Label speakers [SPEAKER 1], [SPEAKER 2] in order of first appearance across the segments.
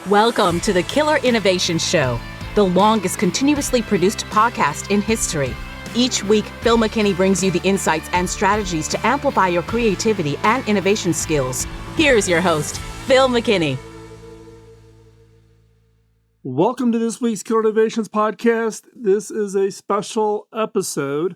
[SPEAKER 1] Welcome to the Killer Innovation Show, the longest continuously produced podcast in history. Each week, Phil McKinney brings you the insights and strategies to amplify your creativity and innovation skills. Here's your host, Phil McKinney.
[SPEAKER 2] Welcome to this week's Killer Innovations podcast. This is a special episode.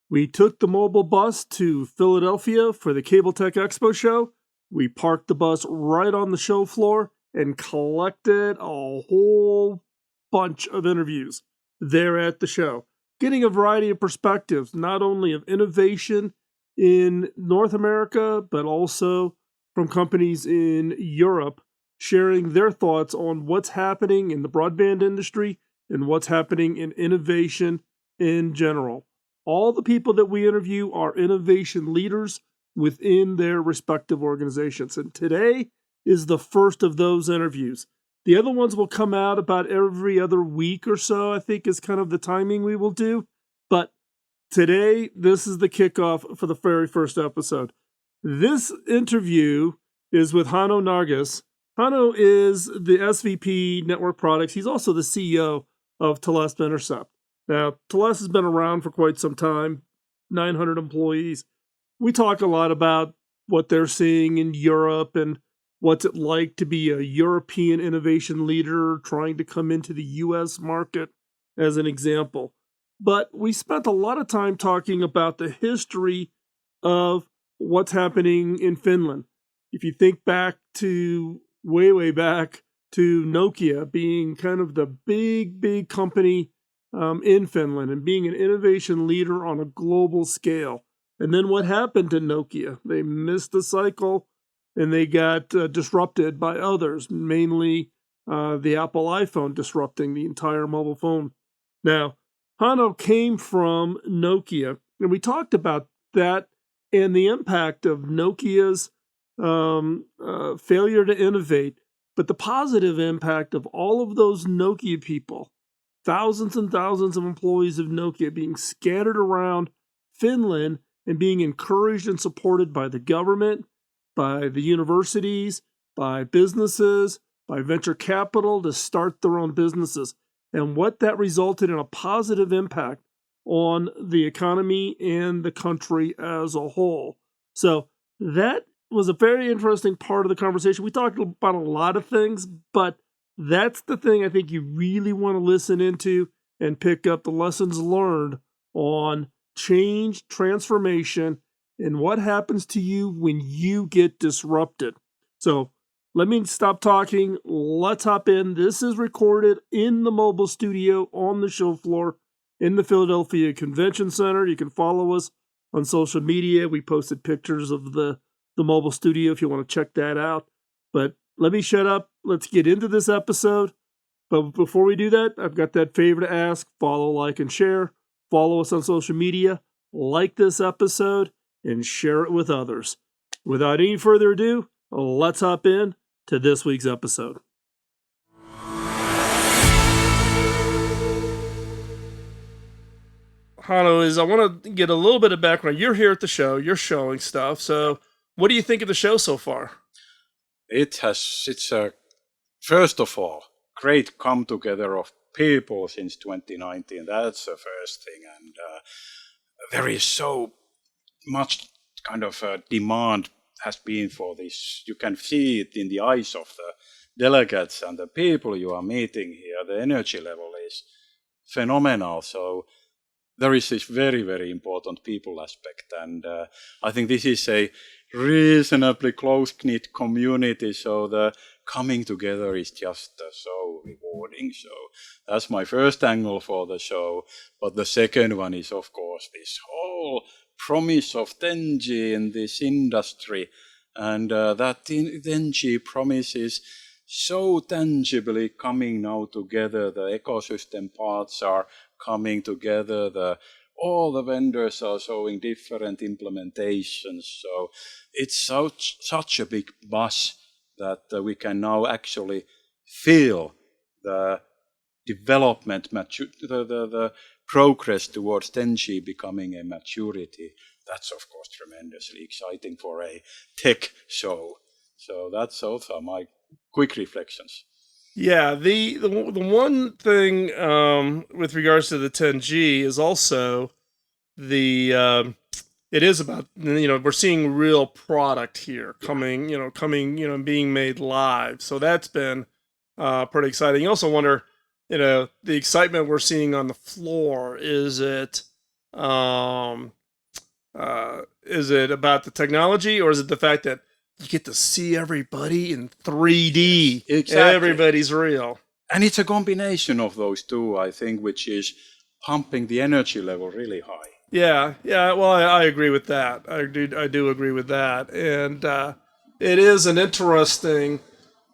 [SPEAKER 2] We took the mobile bus to Philadelphia for the Cable Tec-Expo Show. We parked the bus right on the show floor and collected a whole bunch of interviews there at the show, getting a variety of perspectives, not only of innovation in North America, but also from companies in Europe, sharing their thoughts on what's happening in the broadband industry and what's happening in innovation in general. All the people that we interview are innovation leaders within their respective organizations. And today is the first of those interviews. The other ones will come out about every other week or so, I think is kind of the timing we will do. But today, this is the kickoff for the very first episode. This interview is with Hanno Narjus. Hanno is the SVP Network Products. He's also the CEO of Teleste Intercept. Now, Teleste has been around for quite some time, 900 employees. We talk a lot about what they're seeing in Europe and what's it like to be a European innovation leader trying to come into the U.S. market, as an example. But we spent a lot of time talking about the history of what's happening in Finland. If you think back to way back to Nokia being kind of the big company in Finland and being an innovation leader on a global scale. And then what happened to Nokia? They missed the cycle and they got disrupted by others, mainly the Apple iPhone disrupting the entire mobile phone. Now, Hanno came from Nokia, and we talked about that and the impact of Nokia's failure to innovate, but the positive impact of all of those Nokia people, thousands and thousands of employees of Nokia being scattered around Finland and being encouraged and supported by the government, by the universities, by businesses, by venture capital to start their own businesses, and what that resulted in a positive impact on the economy and the country as a whole. So that was a very interesting part of the conversation. We talked about a lot of things, but that's the thing I think you really want to listen into and pick up the lessons learned on change, transformation, and what happens to you when you get disrupted. So let me stop talking. Let's hop in. This is recorded in the mobile studio on the show floor in the Philadelphia Convention Center. You can follow us on social media. We posted pictures of the mobile studio if you want to check that out. But let me shut up. Let's get into this episode. But before we do that, I've got that favor to ask. Follow, like, and share. Follow us on social media. Like this episode and share it with others. Without any further ado, let's hop in to this week's episode. Hanno, I want to get a little bit of background. You're here at the show. You're showing stuff. So what do you think of the show so far?
[SPEAKER 3] It's a, first of all, great come together of people since 2019. That's the first thing. And there is so much kind of demand has been for this. You can see it in the eyes of the delegates and the people you are meeting here. The energy level is phenomenal. So there is this very important people aspect. And I think this is a reasonably close-knit community. So the coming together is just so rewarding. So that's my first angle for the show. But the second one is, of course, this whole promise of 10G in this industry, and that 10G promise is so tangibly coming now together. The ecosystem parts are coming together. All the vendors are showing different implementations. So it's such a big buzz that we can now actually feel the development, the progress towards 10G becoming a maturity. That's, of course, tremendously exciting for a tech show. So that's also my quick reflections.
[SPEAKER 2] Yeah, the one thing with regards to the 10G is also the it is about, we're seeing real product here coming being made live. So that's been pretty exciting. You also wonder, the excitement we're seeing on the floor, is it about the technology, or is it the fact that you get to see everybody in 3D?
[SPEAKER 3] Yes, exactly.
[SPEAKER 2] Everybody's real.
[SPEAKER 3] And it's a combination of those two, I think, which is pumping the energy level really high.
[SPEAKER 2] Yeah. Well, I agree with that. I do agree with that, and it is an interesting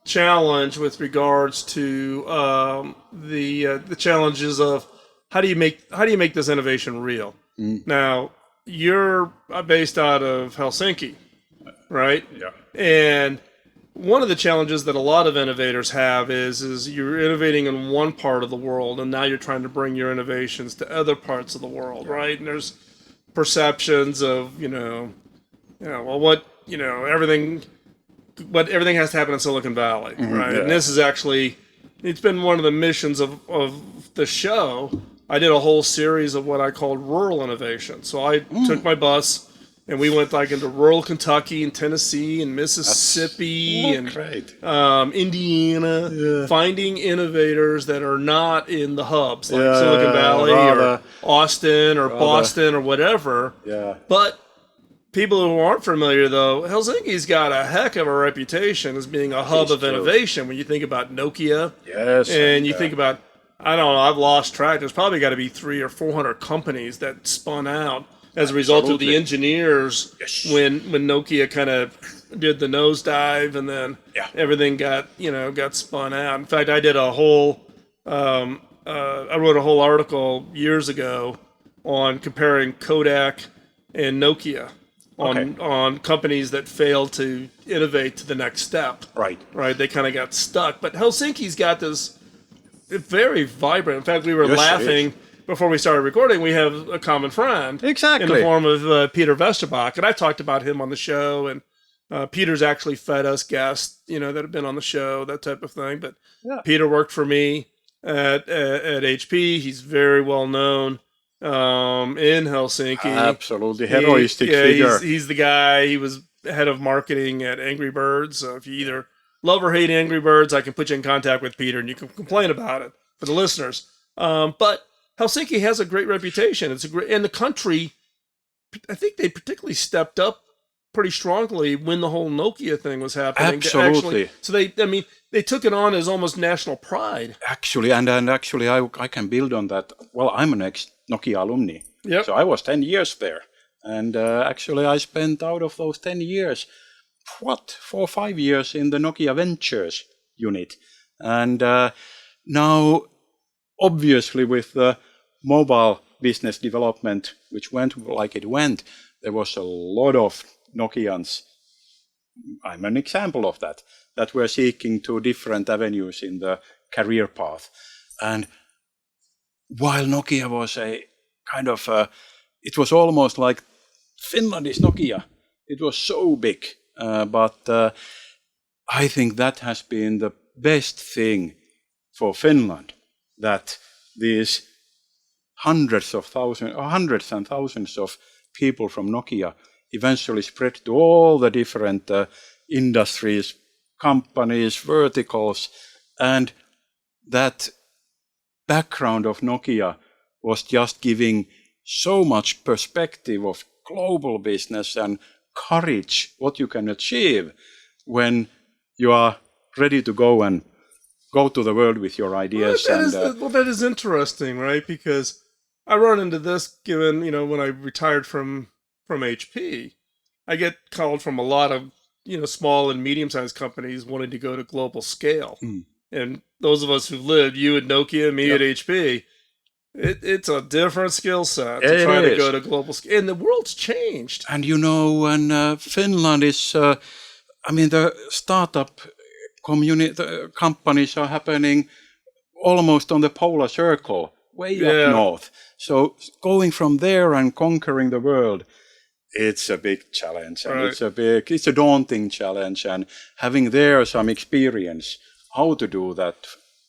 [SPEAKER 2] challenge with regards to the challenges of how do you make this innovation real. Now, you're based out of Helsinki, right?
[SPEAKER 3] Yeah.
[SPEAKER 2] And one of the challenges that a lot of innovators have is you're innovating in one part of the world, and now you're trying to bring your innovations to other parts of the world, right? And there's perceptions of everything has to happen in Silicon Valley, right?
[SPEAKER 3] Yeah.
[SPEAKER 2] And this is actually, it's been one of the missions of the show. I did a whole series of what I called rural innovation. So I took my bus and we went into rural Kentucky and Tennessee and Mississippi and
[SPEAKER 3] great.
[SPEAKER 2] Indiana, finding innovators that are not in the hubs like Silicon Valley or Austin or Boston or whatever.
[SPEAKER 3] Yeah.
[SPEAKER 2] But people who aren't familiar, though, Helsinki's got a heck of a reputation as being a hub of innovation. When you think about Nokia, and you think about, I don't know, I've lost track. There's probably got to be 300 or 400 companies that spun out as a result of the engineers when Nokia kind of did the nosedive, and then everything got spun out. In fact, I did I wrote a whole article years ago on comparing Kodak and Nokia. On companies that failed to innovate to the next step.
[SPEAKER 3] Right.
[SPEAKER 2] They kind of got stuck. But Helsinki's got this very vibrant. In fact, we were laughing before we started recording. We have a common friend.
[SPEAKER 3] Exactly.
[SPEAKER 2] In the form of Peter Vesterbach. And I've talked about him on the show. And Peter's actually fed us guests, that have been on the show, that type of thing. But Peter worked for me at HP. He's very well known in Helsinki.
[SPEAKER 3] Absolutely heroistic figure.
[SPEAKER 2] He's the guy. He was head of marketing at Angry Birds. So if you either love or hate Angry Birds, I can put you in contact with Peter and you can complain about it for the listeners. But Helsinki has a great reputation. And the country, I think they particularly stepped up pretty strongly when the whole Nokia thing was happening.
[SPEAKER 3] Absolutely.
[SPEAKER 2] So they took it on as almost national pride.
[SPEAKER 3] Actually, and actually I can build on that. Well, I'm an ex-Nokia alumni.
[SPEAKER 2] Yep.
[SPEAKER 3] So I was 10 years there. And actually I spent out of those 10 years, 4 or 5 years in the Nokia Ventures unit. And now, obviously, with the mobile business development, which went like it went, there was a lot of Nokians, I'm an example of that were seeking to different avenues in the career path. And while Nokia was a kind of, it was almost like Finland is Nokia. It was so big. But I think that has been the best thing for Finland, that these hundreds and thousands of people from Nokia eventually spread to all the different industries, companies, verticals, and that background of Nokia was just giving so much perspective of global business and courage, what you can achieve when you are ready to go to the world with your ideas.
[SPEAKER 2] That is interesting, right? Because I run into this given, when I retired from HP, I get called from a lot of, small and medium-sized companies wanting to go to global scale. And those of us who've lived, you at Nokia, me at HP, it's a different skill set to try to go to global scale. And the world's changed.
[SPEAKER 3] And Finland is, the startup companies are happening almost on the polar circle, way up north. So going from there and conquering the world, it's a big challenge. And it's a daunting challenge. And having there some experience, how to do that,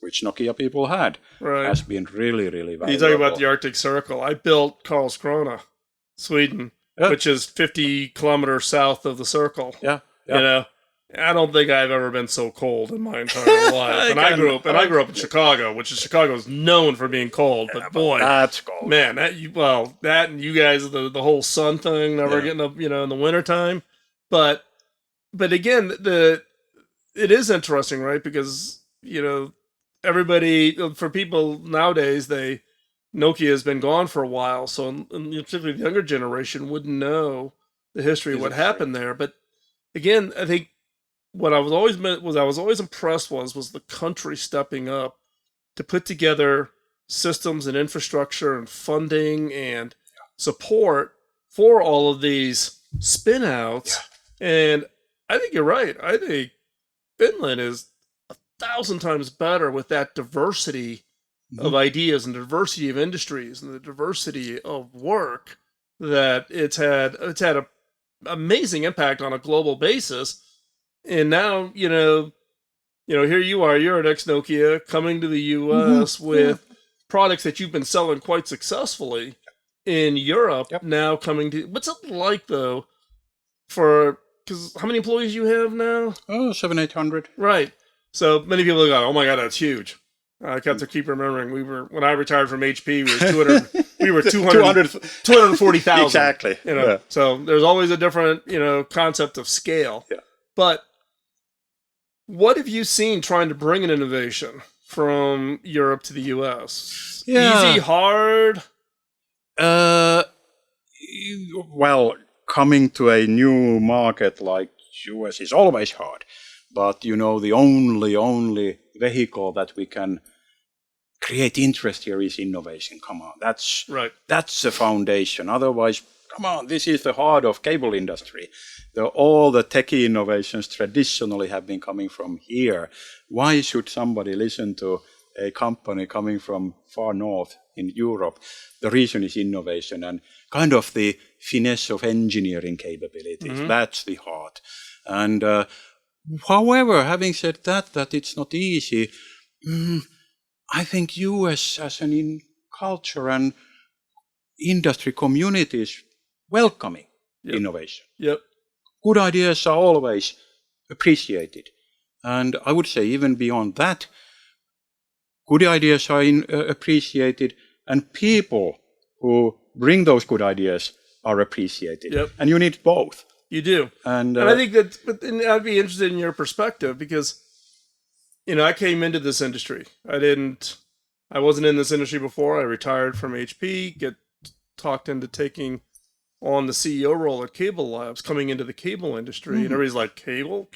[SPEAKER 3] which Nokia people had,
[SPEAKER 2] Right.
[SPEAKER 3] has been really, really valuable.
[SPEAKER 2] You talk about the Arctic Circle. I built Karlskrona, Sweden,
[SPEAKER 3] Yeah.
[SPEAKER 2] which is 50 kilometers south of the circle.
[SPEAKER 3] Yeah.
[SPEAKER 2] You know, I don't think I've ever been so cold in my entire life. And I grew up in Chicago, Chicago is known for being cold. But boy,
[SPEAKER 3] that's cold.
[SPEAKER 2] Man, that and you guys, the whole sun thing, never getting up, in the wintertime. But again, it is interesting, right? Because everybody, for people nowadays, Nokia has been gone for a while, so and particularly the younger generation wouldn't know the history of what happened there. But again, I think what I was always impressed was the country stepping up to put together systems and infrastructure and funding and support for all of these spin outs. And I think you're right. I think Finland is 1,000 times better with that diversity of ideas and diversity of industries and the diversity of work that it's had an amazing impact on a global basis. And now, here you are, you're an ex-Nokia coming to the U.S. with products that you've been selling quite successfully in Europe. Now coming to, what's it like though because how many employees you have now?
[SPEAKER 3] 700-800.
[SPEAKER 2] Right. So many people go, oh my God, that's huge. I got to keep remembering when I retired from HP, we were 240,000.
[SPEAKER 3] Exactly.
[SPEAKER 2] So there's always a different, concept of scale.
[SPEAKER 3] Yeah.
[SPEAKER 2] But what have you seen trying to bring an innovation from Europe to the US? Easy, hard?
[SPEAKER 3] Well, coming to a new market like US is always hard. But, the only vehicle that we can create interest here is innovation. Come on, that's
[SPEAKER 2] right.
[SPEAKER 3] That's the foundation. Otherwise, come on, this is the heart of cable industry. All the techie innovations traditionally have been coming from here. Why should somebody listen to a company coming from far north in Europe? The reason is innovation and kind of the finesse of engineering capabilities. That's the heart. And however, having said that it's not easy, I think US as an culture and industry community is welcoming innovation.
[SPEAKER 2] Yep.
[SPEAKER 3] Good ideas are always appreciated. And I would say even beyond that, good ideas are appreciated and people who bring those good ideas are appreciated. Yep. And you need both.
[SPEAKER 2] You do. And I think I'd be interested in your perspective because, I came into this industry. I wasn't in this industry before. I retired from HP, get talked into taking on the CEO role at Cable Labs, coming into the cable industry. And everybody's like, cable?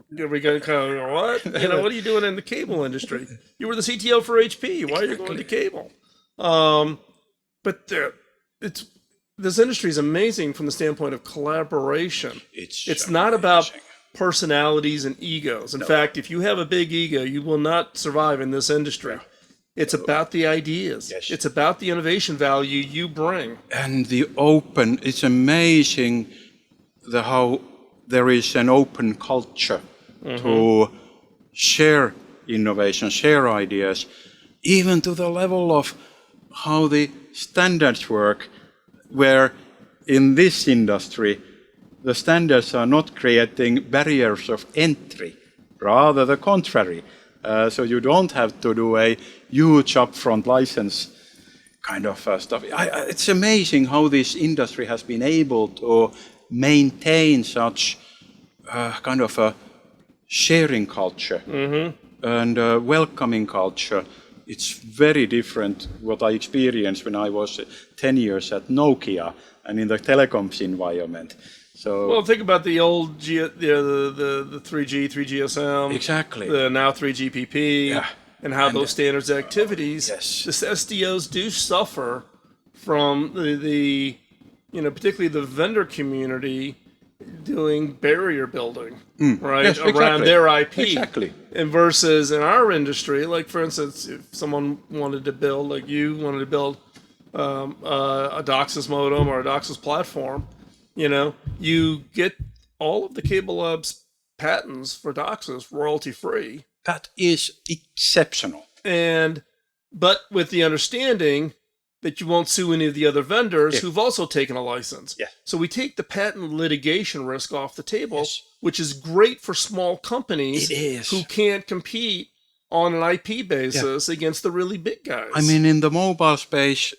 [SPEAKER 2] We got kind of, what? What are you doing in the cable industry? You were the CTO for HP. Why are you going to cable? But this industry is amazing from the standpoint of collaboration. It's not about personalities and egos. In fact, if you have a big ego, you will not survive in this industry. It's about the ideas. Yes. It's about the innovation value you bring.
[SPEAKER 3] And it's amazing how there is an open culture to share innovation, share ideas, even to the level of how the standards work, where in this industry, the standards are not creating barriers of entry, rather the contrary. So you don't have to do a huge upfront license kind of stuff. It's amazing how this industry has been able to maintain such kind of a sharing culture and welcoming culture. It's very different what I experienced when I was 10 years at Nokia and in the telecoms environment. So,
[SPEAKER 2] well, think about the old the 3G, 3GSM,
[SPEAKER 3] exactly.
[SPEAKER 2] The now 3GPP, and how those standards activities, the SDOs do suffer from the particularly the vendor community doing barrier building, right,
[SPEAKER 3] yes,
[SPEAKER 2] around their IP.
[SPEAKER 3] Exactly.
[SPEAKER 2] And versus in our industry, like for instance, if someone wanted to build, like you wanted to build a DOCSIS modem or a DOCSIS platform, you get all of the Cable Labs patents for DOCSIS royalty free.
[SPEAKER 3] That is exceptional.
[SPEAKER 2] But with the understanding that you won't sue any of the other vendors who've also taken a license.
[SPEAKER 3] Yeah.
[SPEAKER 2] So we take the patent litigation risk off the table,
[SPEAKER 3] Yes.
[SPEAKER 2] which is great for small companies who can't compete on an IP basis against the really big guys.
[SPEAKER 3] I mean, in the mobile space,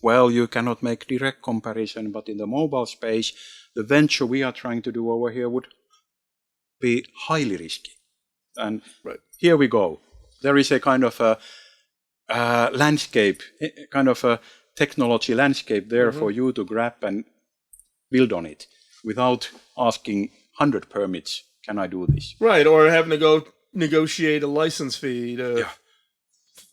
[SPEAKER 3] well, you cannot make direct comparison, but in the mobile space, the venture we are trying to do over here would be highly risky. And here we go. There is a kind of a landscape, kind of a technology landscape there for you to grab and build on it without asking 100 permits. Can I do this?
[SPEAKER 2] Right, or having to go negotiate a license fee to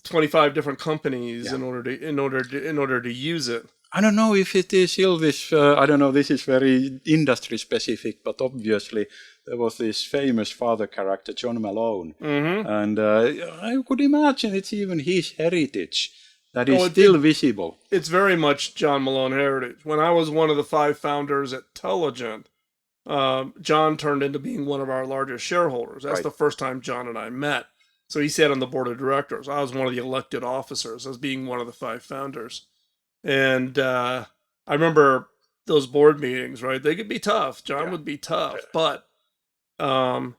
[SPEAKER 2] 25 different companies in order to use it.
[SPEAKER 3] I don't know if it is still this. I don't know. This is very industry specific, but obviously there was this famous father character, John Malone, and I could imagine it's even his heritage that is still visible.
[SPEAKER 2] It's very much John Malone heritage. When I was one of the 5 founders at Tellegent, John turned into being one of our largest shareholders. That's the first time John and I met. So he sat on the board of directors. I was one of the elected officers as being one of the 5 founders. And I remember those board meetings, right? They could be tough. John would be tough, but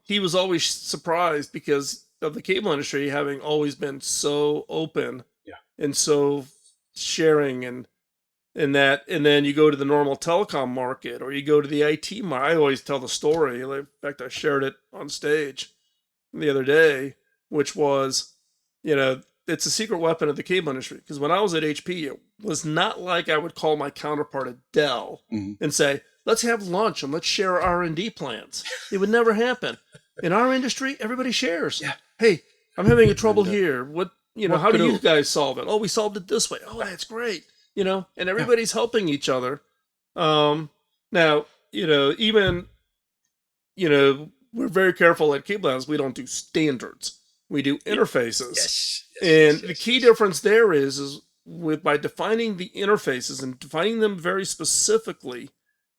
[SPEAKER 2] he was always surprised because of the cable industry having always been so open and so sharing and that. And then you go to the normal telecom market or you go to the IT market. I always tell the story. In fact, I shared it on stage the other day, which was, it's a secret weapon of the cable industry. Because when I was at HP, it was not like I would call my counterpart at Dell and say, let's have lunch and let's share R&D plans. It would never happen. In our industry, everybody shares. Yeah. Hey, I'm having a trouble here. How do you guys solve it? Oh, we solved it this way. Oh, that's great. And everybody's helping each other. Now, even, we're very careful at Cable Labs. We don't do standards. We do interfaces. The key difference there is by defining the interfaces and defining them very specifically,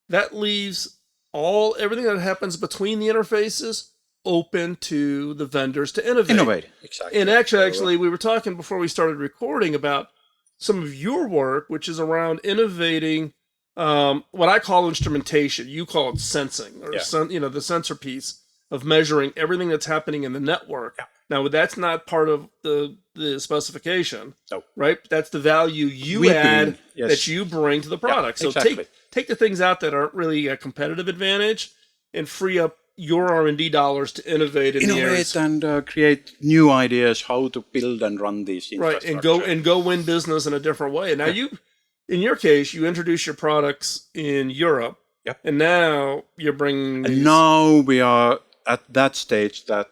[SPEAKER 2] that leaves everything that happens between the interfaces open to the vendors to innovate. Exactly. And actually, we were talking before we started recording about some of your work, which is around innovating what I call instrumentation. You call it sensing, or the sensor piece of measuring everything that's happening in the network. Yeah. Now, that's not part of the specification, right? That's the value that you bring to the product. So take the things out that aren't really a competitive advantage and free up your R&D dollars to innovate in the areas.
[SPEAKER 3] And create new ideas how to build and run these infrastructure.
[SPEAKER 2] Right, and go win business in a different way. Now, in your case, you introduce your products in Europe, and now you're bringing these...
[SPEAKER 3] And now we are at that stage that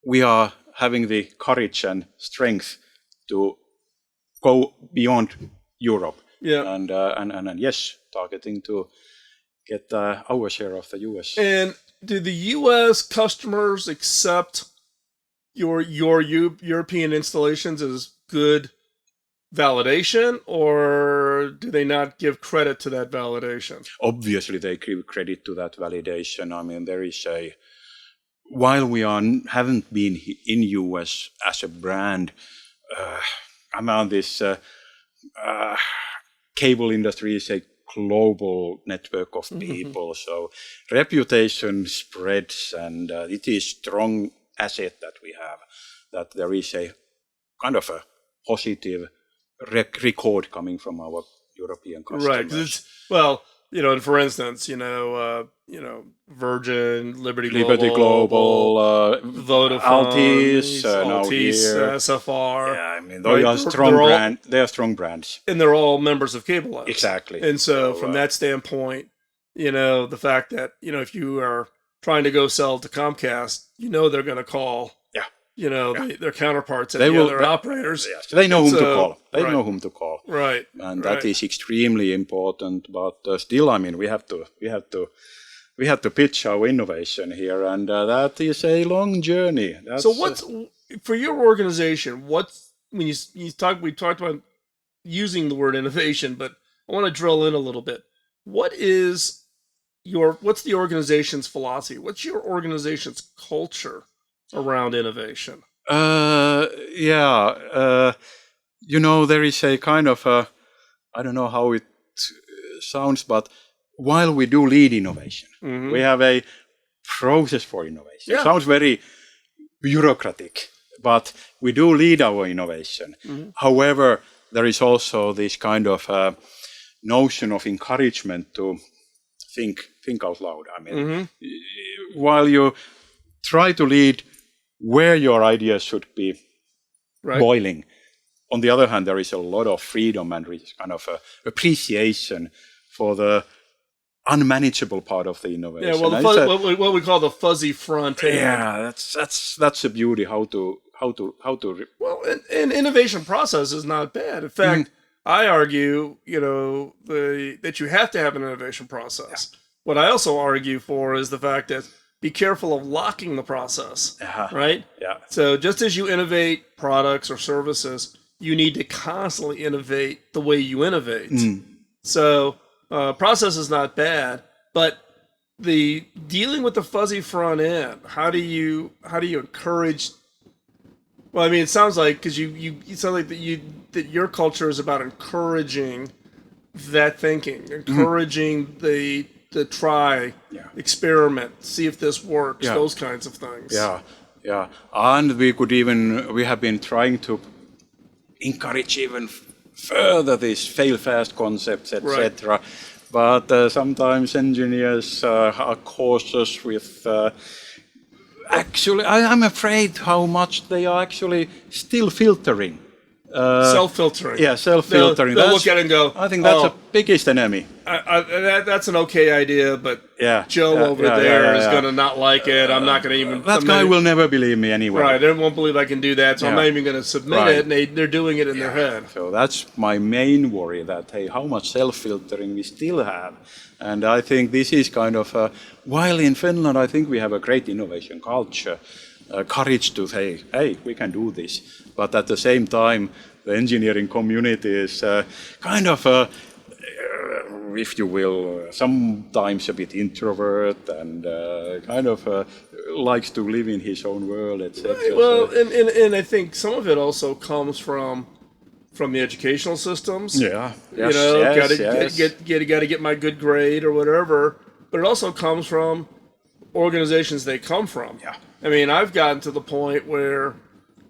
[SPEAKER 3] we are having the courage and strength to go beyond Europe. Yeah. And yes, targeting to get our share of the US.
[SPEAKER 2] And do the US customers accept your European installations as good validation, or do they not give credit to that validation?
[SPEAKER 3] Obviously, they give credit to that validation. I mean, there is while we haven't been in US as a brand, this cable industry is a global network of people, so reputation spreads, and it is strong asset that we have, that there is a kind of a positive record coming from our European customers.
[SPEAKER 2] Right. And for instance, Virgin, Liberty Global, Vodafone, Altice, SFR.
[SPEAKER 3] Yeah, I mean, they are strong they are strong brands,
[SPEAKER 2] and they're all members of Cable Labs.
[SPEAKER 3] Exactly.
[SPEAKER 2] And so, from that standpoint, the fact that if you are trying to go sell to Comcast, they're going to call. Their counterparts at the other operators.
[SPEAKER 3] Yes, they know whom to call. They know whom to call.
[SPEAKER 2] Right.
[SPEAKER 3] And that is extremely important. But still, I mean, we have to pitch our innovation here, and that is a long journey.
[SPEAKER 2] So, what's for your organization? We talked about using the word innovation, but I want to drill in a little bit. What's the organization's philosophy? What's your organization's culture around innovation?
[SPEAKER 3] There is a kind of I don't know how it sounds, but while we do lead innovation, we have a process for innovation. It sounds very bureaucratic, but we do lead our innovation. However, there is also this kind of notion of encouragement to think out loud. I mean, while you try to lead where your ideas should be boiling, on the other hand, there is a lot of freedom and kind of appreciation for the unmanageable part of the innovation.
[SPEAKER 2] Yeah, well, what we call the fuzzy front end.
[SPEAKER 3] Yeah, that's the beauty. How to.
[SPEAKER 2] Well, and innovation process is not bad. In fact, I argue, that you have to have an innovation process. What I also argue for is the fact that be careful of locking the process, right? Yeah. So just as you innovate products or services, you need to constantly innovate the way you innovate. So process is not bad, but the dealing with the fuzzy front end, how do you encourage? Well, I mean, it sounds like because you sound like that your culture is about encouraging that thinking, encouraging the try, experiment, see if this works, those kinds of things. Yeah,
[SPEAKER 3] and we have been trying to encourage even further these fail fast concepts, etc. Right. But sometimes engineers are cautious with. Actually, I'm afraid how much they are actually still filtering.
[SPEAKER 2] Self-filtering.
[SPEAKER 3] Yeah, self-filtering.
[SPEAKER 2] They'll look at it and go,
[SPEAKER 3] I think that's the biggest enemy.
[SPEAKER 2] That's an okay idea, but Joe over there is going to not like it. I'm not going to even...
[SPEAKER 3] That guy will never believe me anyway.
[SPEAKER 2] Right, they won't believe I can do that, so I'm not even going to submit it, and they're doing it in their head.
[SPEAKER 3] So that's my main worry, that, hey, how much self-filtering we still have. And I think this is kind of... while in Finland, I think we have a great innovation culture, courage to say, hey, we can do this. But at the same time, the engineering community is kind of, if you will, sometimes a bit introvert and kind of likes to live in his own world, etc.
[SPEAKER 2] Right, well, and I think some of it also comes from the educational systems.
[SPEAKER 3] Yeah.
[SPEAKER 2] Got to get my good grade or whatever. But it also comes from organizations they come from.
[SPEAKER 3] Yeah.
[SPEAKER 2] I mean, I've gotten to the point where,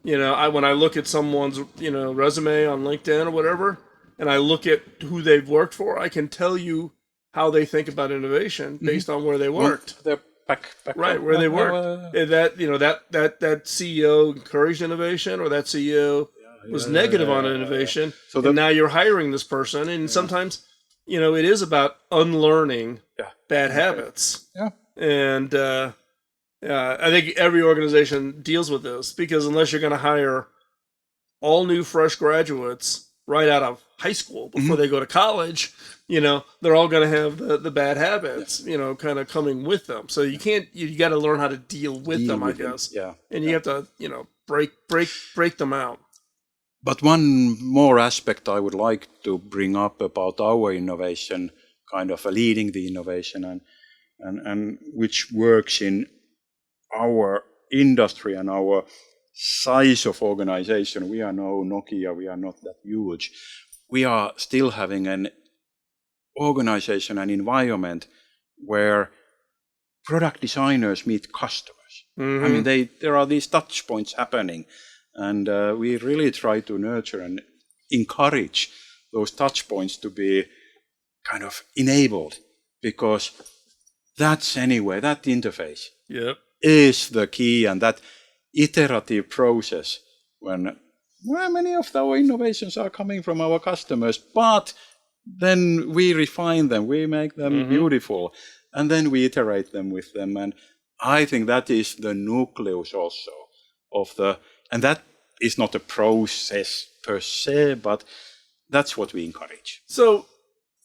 [SPEAKER 2] when I look at someone's, resume on LinkedIn or whatever, and I look at who they've worked for, I can tell you how they think about innovation based on where they worked.
[SPEAKER 3] They're back
[SPEAKER 2] right, where they worked. That CEO encouraged innovation, or that CEO was negative on innovation, so and now you're hiring this person, and sometimes, it is about unlearning bad habits.
[SPEAKER 3] Yeah.
[SPEAKER 2] And I think every organization deals with this, because unless you're going to hire all new fresh graduates right out of high school before they go to college, they're all going to have the bad habits, kind of coming with them. So you got to learn how to deal with them, I guess.
[SPEAKER 3] Yeah.
[SPEAKER 2] And you have to, break them out.
[SPEAKER 3] But one more aspect I would like to bring up about our innovation, kind of leading the innovation and which works in our industry and our size of organization. We are no Nokia, we are not that huge. We are still having an organization and environment where product designers meet customers. I mean, there are these touch points happening, and we really try to nurture and encourage those touch points to be kind of enabled, because that interface is the key, and that iterative process when many of our innovations are coming from our customers, but then we refine them, we make them beautiful, and then we iterate them with them. And I think that is the nucleus also of and that is not a process per se, but that's what we encourage.
[SPEAKER 2] So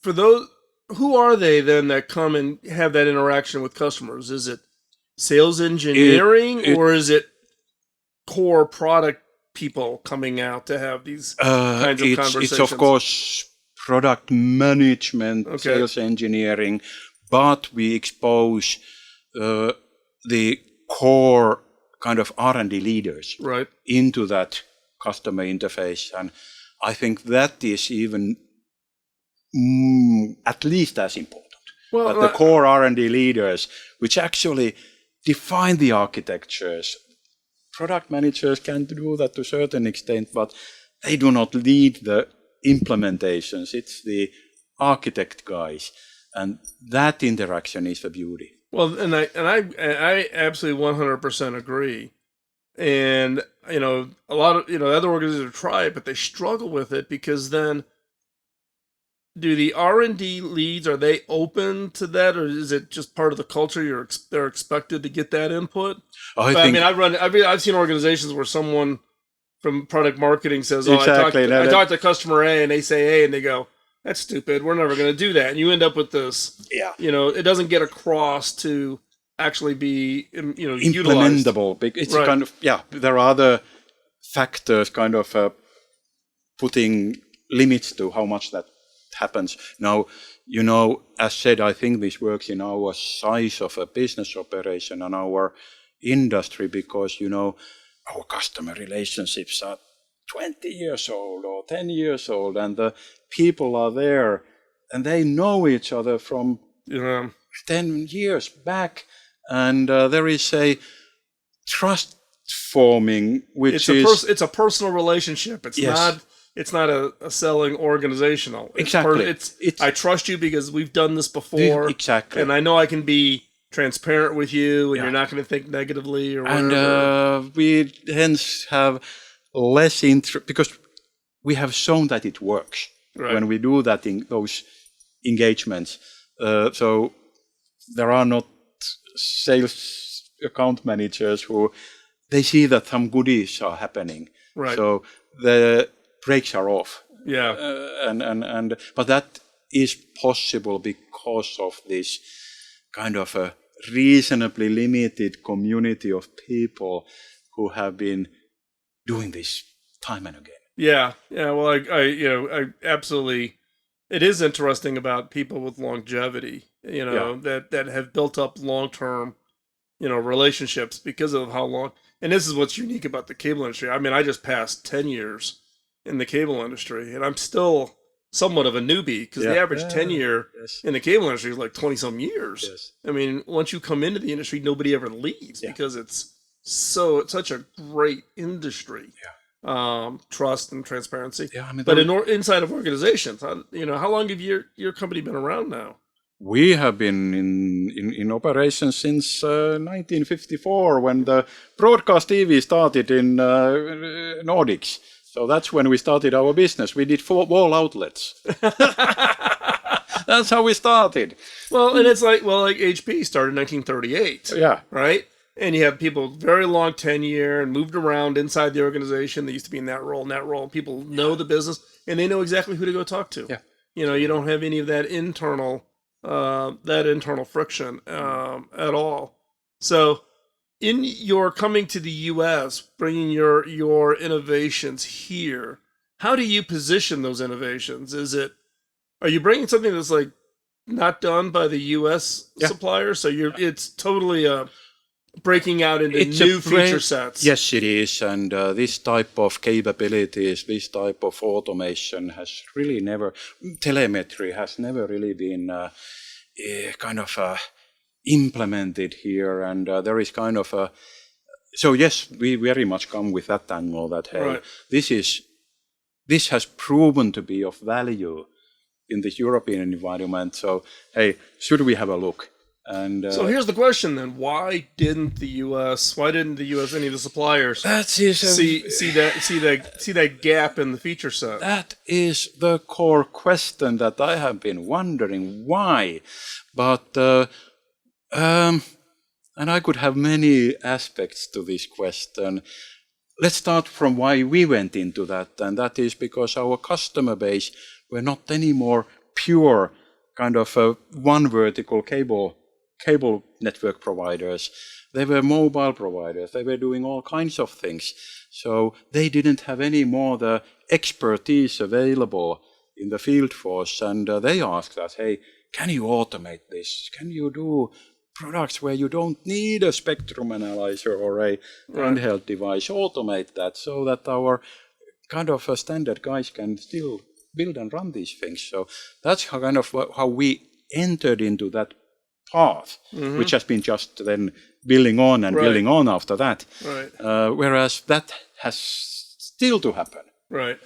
[SPEAKER 2] for those, who are they then that come and have that interaction with customers? Is it sales engineering, or is it core product people coming out to have these kinds of conversations?
[SPEAKER 3] It's of course product management, sales engineering, but we expose the core kind of R&D leaders
[SPEAKER 2] Right.
[SPEAKER 3] into that customer interface. And I think that is even at least as important.
[SPEAKER 2] Well,
[SPEAKER 3] That the core R&D leaders, which actually define the architectures. Product managers can do that to a certain extent, but they do not lead the implementations. It's the architect guys. And that interaction is the beauty.
[SPEAKER 2] Well, and I absolutely 100% agree. And, you know, a lot of, you know, other organizations try it, but they struggle with it because then do the R&D leads, are they open to that, or is it just part of the culture? They're expected to get that input? I've seen organizations where someone from product marketing says,
[SPEAKER 3] exactly.
[SPEAKER 2] I talked to customer A and they say A and they go, that's stupid. We're never going to do that. And you end up with this, you know, it doesn't get across to actually be, you know,
[SPEAKER 3] implementable.
[SPEAKER 2] Utilized.
[SPEAKER 3] It's kind of, there are other factors kind of putting limits to how much that happens. Now, you know, as said, I think this works in our size of a business operation and our industry because, you know, our customer relationships are 20 years old or 10 years old, and the people are there and they know each other from 10 years back, and there is a trust forming, which
[SPEAKER 2] it's a personal relationship. It's not a selling organizational.
[SPEAKER 3] Exactly.
[SPEAKER 2] I trust you because we've done this before.
[SPEAKER 3] Exactly.
[SPEAKER 2] And I know I can be transparent with you, and you're not going to think negatively or whatever.
[SPEAKER 3] And we hence have less interest because we have shown that it works when we do that in those engagements. So there are not sales account managers who they see that some goodies are happening.
[SPEAKER 2] Right.
[SPEAKER 3] So the brakes are off.
[SPEAKER 2] Yeah.
[SPEAKER 3] But that is possible because of this kind of a reasonably limited community of people who have been doing this time and again.
[SPEAKER 2] Yeah. Well, I absolutely. It is interesting about people with longevity, you know, that have built up long-term, you know, relationships because of how long. And this is what's unique about the cable industry. I mean, I just passed 10 years in the cable industry, and I'm still somewhat of a newbie because the average tenure in the cable industry is like 20-some years.
[SPEAKER 3] Yes.
[SPEAKER 2] I mean, once you come into the industry, nobody ever leaves because it's such a great industry. Trust and transparency. Yeah, I mean, but inside of organizations, you know, how long have your company been around now?
[SPEAKER 3] We have been in operation since 1954 when the broadcast TV started in Nordics. So that's when we started our business. We did 4 wall outlets. That's how we started.
[SPEAKER 2] Well, and it's like HP started in 1938.
[SPEAKER 3] Yeah.
[SPEAKER 2] Right? And you have people very long tenure and moved around inside the organization. They used to be in that role. People know the business and they know exactly who to go talk to. Yeah. You know, you don't have any of that internal friction at all. So in your coming to the U.S., bringing your innovations here, how do you position those innovations? Are you bringing something that's like not done by the U.S. suppliers? So it's totally breaking out into new feature sets.
[SPEAKER 3] Yes, it is. And this type of capabilities, this type of automation has really telemetry has never really been kind of implemented here. And there is kind of so yes, we very much come with that angle that, hey, this has proven to be of value in the European environment. So, hey, should we have a look? And
[SPEAKER 2] so here's the question then: why didn't the U.S. any of the suppliers see that gap in the feature set?
[SPEAKER 3] That is the core question that I have been wondering why. But and I could have many aspects to this question. Let's start from why we went into that, and that is because our customer base were not anymore pure kind of one vertical cable network providers. They were mobile providers. They were doing all kinds of things. So they didn't have any more the expertise available in the field force. And they asked us, hey, can you automate this? Can you do products where you don't need a spectrum analyzer or a handheld device, automate that so that our kind of standard guys can still build and run these things. So that's how we entered into that path, which has been just then building on and building on after that. Whereas that has still to happen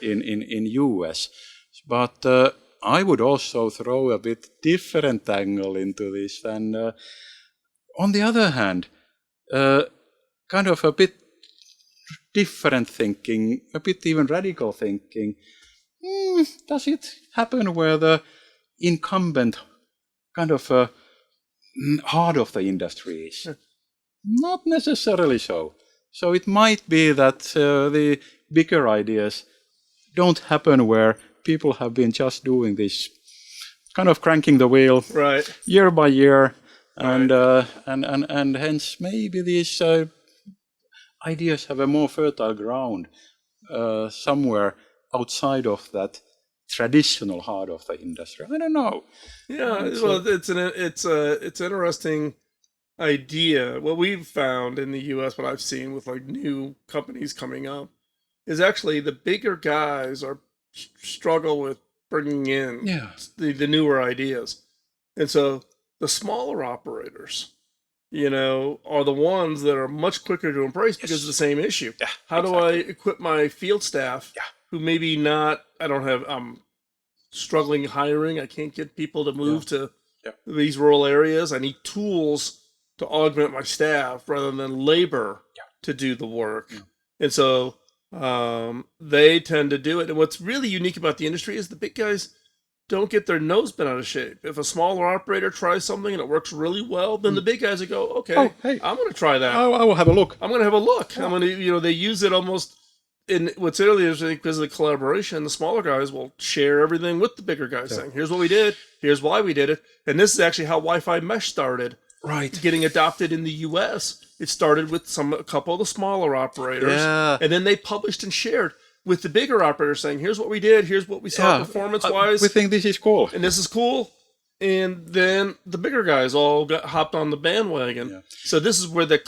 [SPEAKER 3] in US. But I would also throw a bit different angle into this. And on the other hand, kind of a bit different thinking, a bit even radical thinking. Does it happen where the incumbent kind of heart of the industry is? Not necessarily so. So it might be that the bigger ideas don't happen where people have been just doing this, kind of cranking the wheel year by year, and hence maybe these ideas have a more fertile ground somewhere outside of that traditional heart of the industry. I don't know.
[SPEAKER 2] Yeah, it's an interesting idea. What we've found in the U.S., what I've seen with like new companies coming up, is actually the bigger guys struggle with bringing in the newer ideas, and so the smaller operators, are the ones that are much quicker to embrace because of the same issue. How do I equip my field staff who maybe not? I don't have. Struggling hiring. I can't get people to move to these rural areas. I need tools to augment my staff rather than labor to do the work. And so they tend to do it. And what's really unique about the industry is the big guys don't get their nose bent out of shape. If a smaller operator tries something and it works really well, then the big guys will go, okay, I'm going to try that.
[SPEAKER 3] I will have a look.
[SPEAKER 2] I'm going to have a look. I'm going to, they use it almost. And what's interesting, because of the collaboration, the smaller guys will share everything with the bigger guys, saying, here's what we did, here's why we did it. And this is actually how Wi-Fi mesh started. Getting adopted in the U.S. It started with a couple of the smaller operators. And then they published and shared with the bigger operators saying, here's what we did, here's what we saw performance-wise.
[SPEAKER 3] We think this is cool.
[SPEAKER 2] And this is cool. And then the bigger guys all hopped on the bandwagon. So this is where the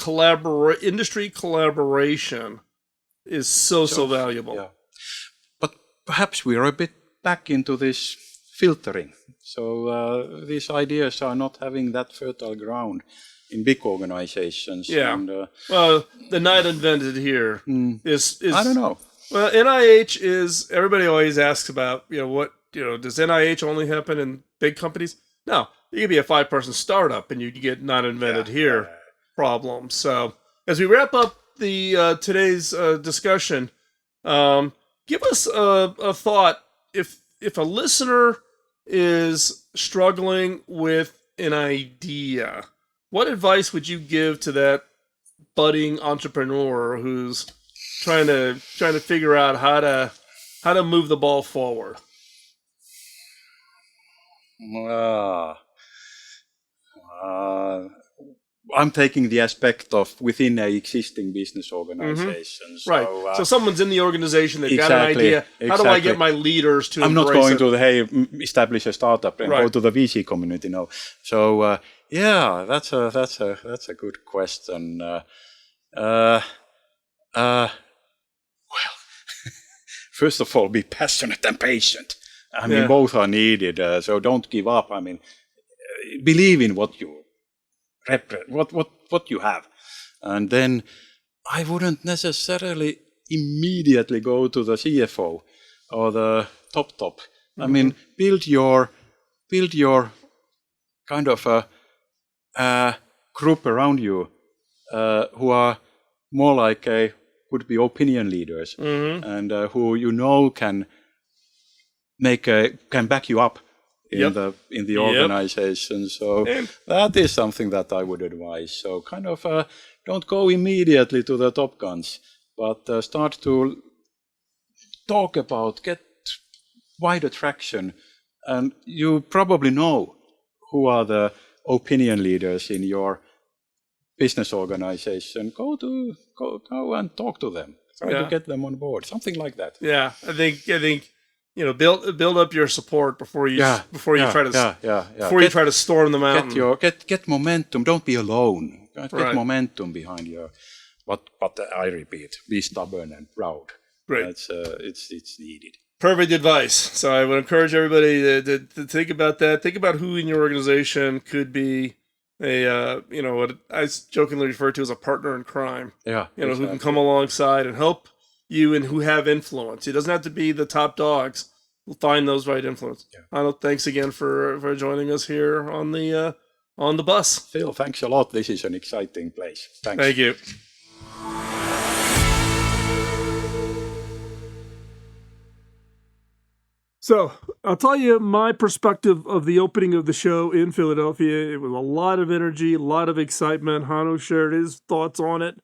[SPEAKER 2] industry collaboration is so valuable.
[SPEAKER 3] But perhaps we are a bit back into this filtering. So these ideas are not having that fertile ground in big organizations. And,
[SPEAKER 2] well, the not invented here is
[SPEAKER 3] I don't know.
[SPEAKER 2] Well, NIH is, everybody always asks about, does NIH only happen in big companies? No, you could be a 5-person startup and you get not invented here problems. So as we wrap up the today's discussion, give us a thought. If a listener is struggling with an idea, what advice would you give to that budding entrepreneur who's trying to figure out how to move the ball forward?
[SPEAKER 3] I'm taking the aspect of within an existing business organization. So,
[SPEAKER 2] so someone's in the organization, they've got an idea. How do I get my leaders to
[SPEAKER 3] I'm
[SPEAKER 2] embrace
[SPEAKER 3] not going to establish a startup and go to the VC community. No. So that's a good question. Well, first of all, be passionate and patient. I mean, both are needed. So don't give up. I mean, believe in what you what you have, and then I wouldn't necessarily immediately go to the CFO or the top. I mean, build your kind of a group around you who are more like would be opinion leaders and who can back you up in the organization. So that is something that I would advise. So kind of don't go immediately to the top guns, but start to talk about, get wider traction. And you probably know who are the opinion leaders in your business organization. Go and talk to them. Try to get them on board. Something like that.
[SPEAKER 2] Yeah, I think build up your support before you try to storm the mountain.
[SPEAKER 3] Get momentum. Don't be alone. Get
[SPEAKER 2] Right.
[SPEAKER 3] momentum behind your. But I repeat, be stubborn and proud.
[SPEAKER 2] Great.
[SPEAKER 3] It's needed.
[SPEAKER 2] Perfect advice. So I would encourage everybody to think about that. Think about who in your organization could be what I jokingly refer to as a partner in crime.
[SPEAKER 3] Yeah.
[SPEAKER 2] Who can come alongside and help you and who have influence. It doesn't have to be the top dogs. We'll find those right influence.
[SPEAKER 3] Yeah.
[SPEAKER 2] Hanno, thanks again for joining us here on the bus.
[SPEAKER 3] Phil, thanks a lot. This is an exciting place. Thanks.
[SPEAKER 2] Thank you. So I'll tell you my perspective of the opening of the show in Philadelphia. It was a lot of energy, a lot of excitement. Hanno shared his thoughts on it.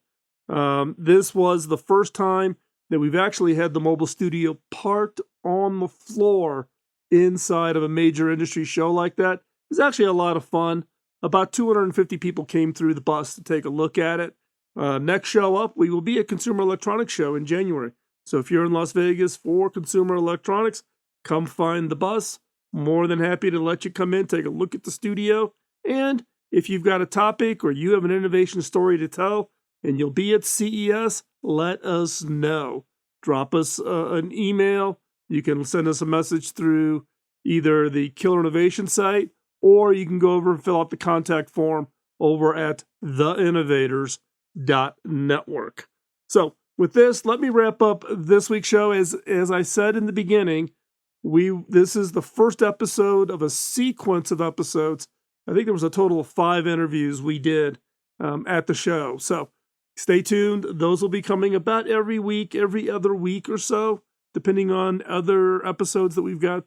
[SPEAKER 2] This was the first time that we've actually had the mobile studio parked on the floor inside of a major industry show like that. It was actually a lot of fun. About 250 people came through the bus to take a look at it. Next show up, we will be at Consumer Electronics Show in January. So if you're in Las Vegas for Consumer Electronics, come find the bus. More than happy to let you come in, take a look at the studio. And if you've got a topic or you have an innovation story to tell and you'll be at CES, let us know. Drop us an email. You can send us a message through either the Killer Innovation site, or you can go over and fill out the contact form over at theinnovators.network. So with this, let me wrap up this week's show. As I said in the beginning, this is the first episode of a sequence of episodes. I think there was a total of 5 interviews we did at the show. So stay tuned. Those will be coming about every week, every other week or so, depending on other episodes that we've got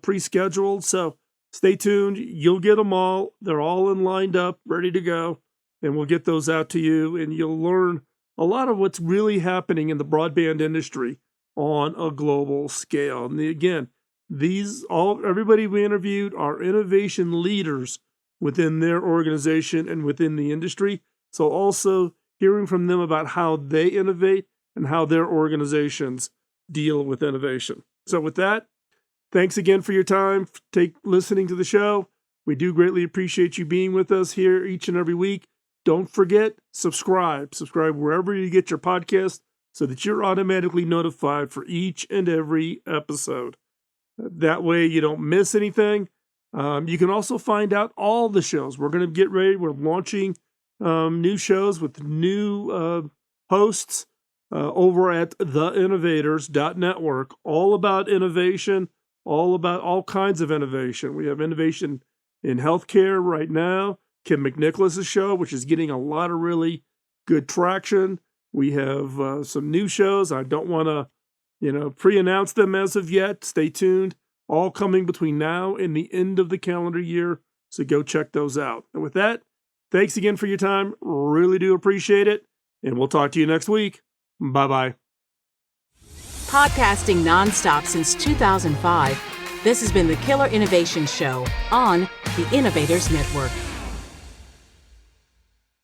[SPEAKER 2] pre-scheduled. So stay tuned. You'll get them all. They're all lined up, ready to go. And we'll get those out to you. And you'll learn a lot of what's really happening in the broadband industry on a global scale. And again, everybody we interviewed are innovation leaders within their organization and within the industry. So also hearing from them about how they innovate and how their organizations deal with innovation. So with that, thanks again for your time, listening to the show. We do greatly appreciate you being with us here each and every week. Don't forget, subscribe. Subscribe wherever you get your podcast so that you're automatically notified for each and every episode. That way you don't miss anything. You can also find out all the shows. We're going to get ready. We're launching new shows with new hosts over at theinnovators.network, all about innovation, all about all kinds of innovation. We have innovation in healthcare right now. Kim McNicholas's show, which is getting a lot of really good traction. We have some new shows. I don't want to, pre-announce them as of yet. Stay tuned. All coming between now and the end of the calendar year. So go check those out. And with that, thanks again for your time. Really do appreciate it. And we'll talk to you next week. Bye-bye.
[SPEAKER 1] Podcasting nonstop since 2005, this has been the Killer Innovation Show on the Innovators Network.